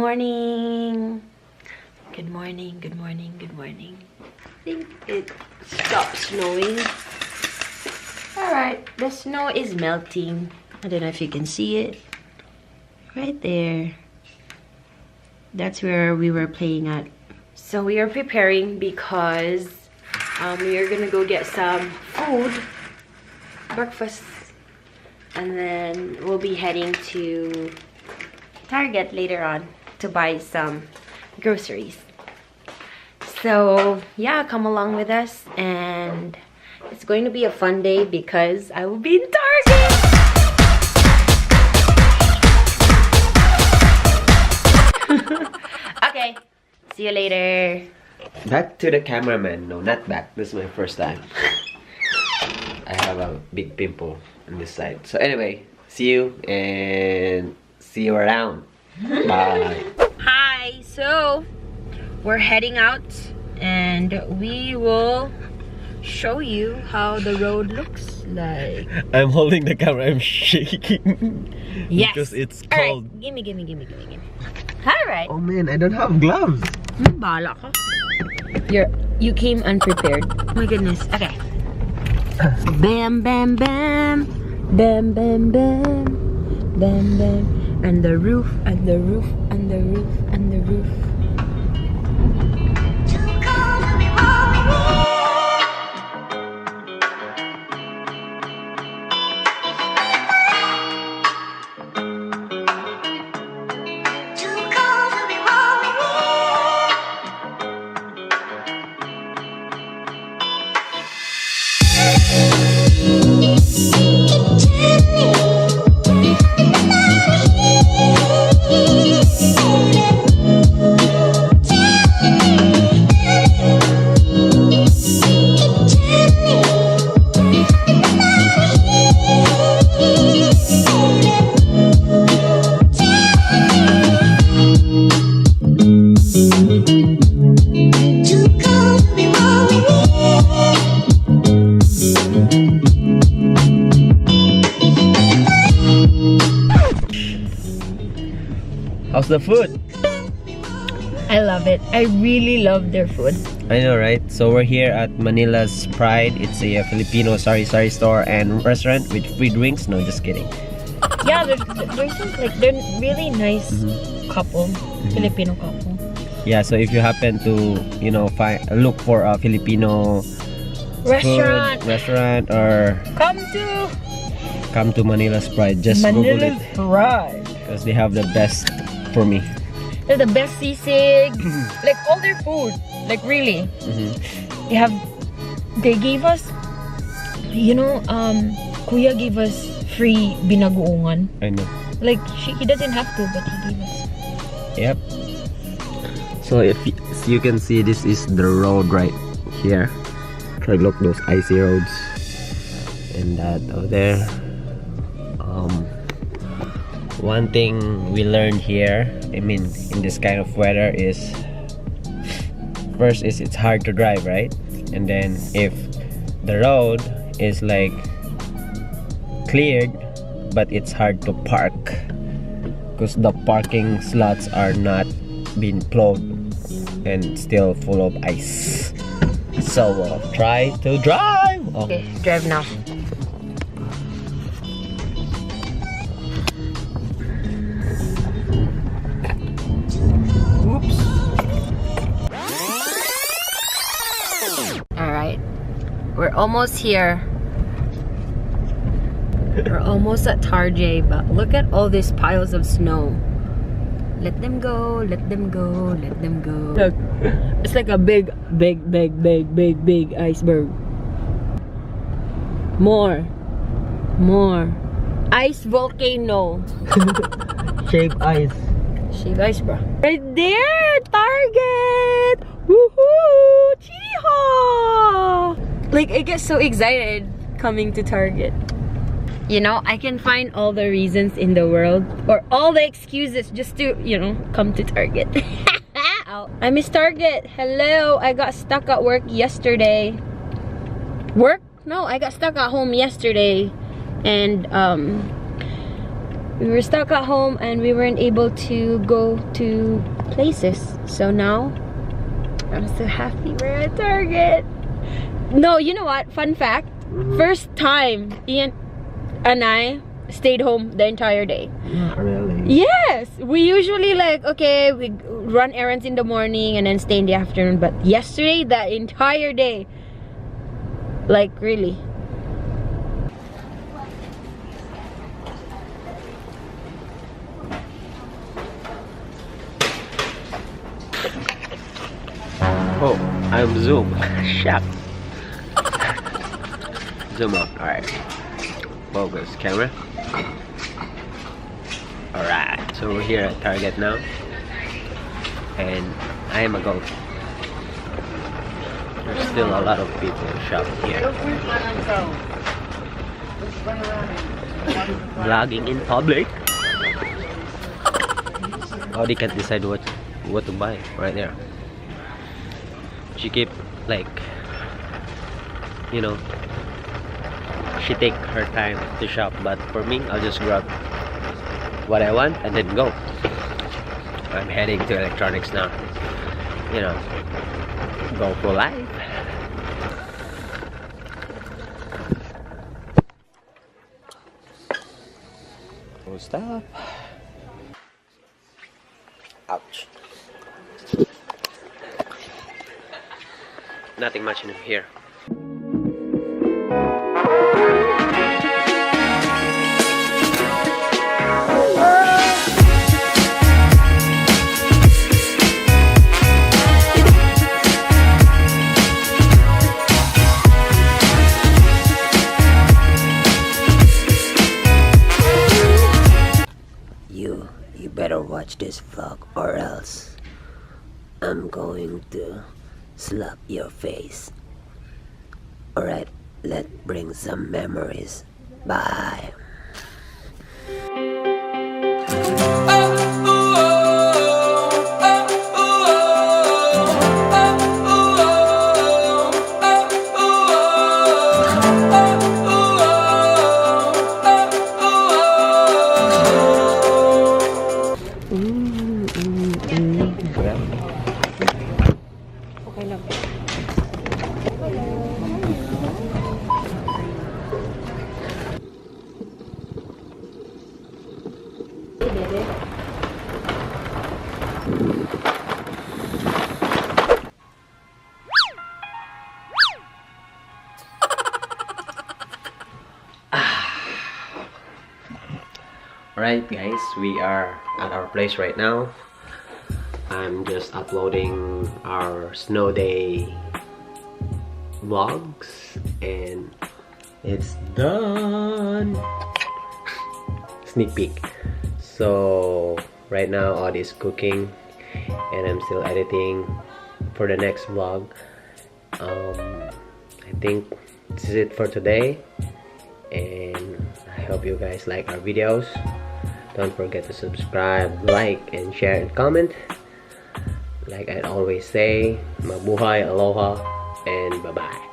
morning. Good morning, good morning, good morning. I think it stopped snowing. Alright, the snow is melting. I don't know if you can see it. Right there. That's where we were playing at. So we are preparing because we are gonna go get some food, breakfast, and then we'll be heading to Target later on to buy some groceries. So yeah, come along with us, and it's going to be a fun day because I will be in Target. Okay, see you later. Back to the cameraman. No, not back. This is my first time. I have a big pimple on this side. So anyway, see you and see you around. Bye. Hi, so we're heading out and we will show you how the road looks like. I'm holding the camera. I'm shaking. Yes. Because it's All cold. right, gimme. Alright. Oh man, I don't have gloves. Bahala ka. You came unprepared. Oh my goodness. Okay. Bam, bam, bam. Bam, bam, bam. Bam, bam. And the roof, and the roof, and the roof, and the roof. How's the food? I love it. I really love their food. I know, right? So we're here at Manila's Pride. It's a Filipino sari-sari store and restaurant with free drinks. No, just kidding. Yeah, they're really nice couple, Filipino couple. Yeah, so if you happen to, you know, look for a Filipino restaurant or come to Manila's Pride, just Google it. Pride. Because they have the best for me. They're the best sisig. Like all their food. Like really. They gave us, you know, Kuya gave us free binagoongan. I know. Like he doesn't have to, but he gave us. Yep. So if you can see, this is the road right here. Try to look those icy roads. And that over there. One thing we learned here, I mean, in this kind of weather is, first is it's hard to drive, right? And then if the road is like cleared, but it's hard to park because the parking slots are not being plowed and still full of ice. So we'll try to drive. Okay, drive now. We're almost here. We're almost at Target, but look at all these piles of snow. Let them go, let them go, let them go. Look, it's like a big iceberg. More. Ice volcano. Shave ice. Shave ice, bro. Right there, Target. Woohoo! Cheehaw! Like, I get so excited coming to Target. You know, I can find all the reasons in the world or all the excuses just to, you know, come to Target. I miss Target. Hello, I got stuck at work yesterday. Work? No, I got stuck at home yesterday. And We were stuck at home and we weren't able to go to places. So now, I'm so happy we're at Target. No, you know what? Fun fact. First time Ian and I stayed home the entire day. Really? Yes! We usually like, okay, we run errands in the morning and then stay in the afternoon. But yesterday, the entire day. Like, really. Oh, I'm zoom. Shut. Zoom out. Alright. Focus camera. Alright, so we're here at Target now. And I am a goat. There's still a lot of people shopping here. Vlogging in public. Ode can't decide what to buy right there. She keep like, you know, she take her time to shop, but for me, I'll just grab what I want and then go. I'm heading to electronics now. You know, go for life. Full stop. Ouch. Nothing much in here. You better watch this vlog or else I'm going to slap your face. Alright, let's bring some memories. Bye. Alright guys, we are at our place right now. I'm just uploading our snow day vlogs and it's done. Sneak peek. So right now Ode is cooking and I'm still editing for the next vlog. I think this is it for today and I hope you guys like our videos. Don't forget to subscribe, like, and share and comment. Like I always say, mabuhay, aloha, and bye-bye.